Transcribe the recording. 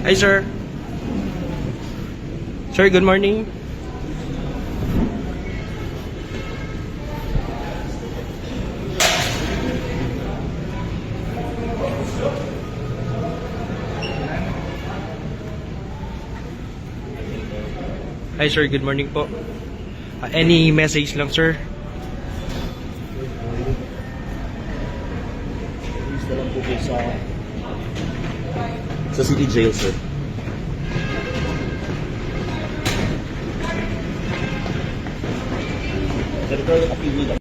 Hi, sir. Sir, good morning. Hi, sir. Good morning po. Any message lang, sir? Release na lang po kayo sa city jail, sir. Pero appeal nila.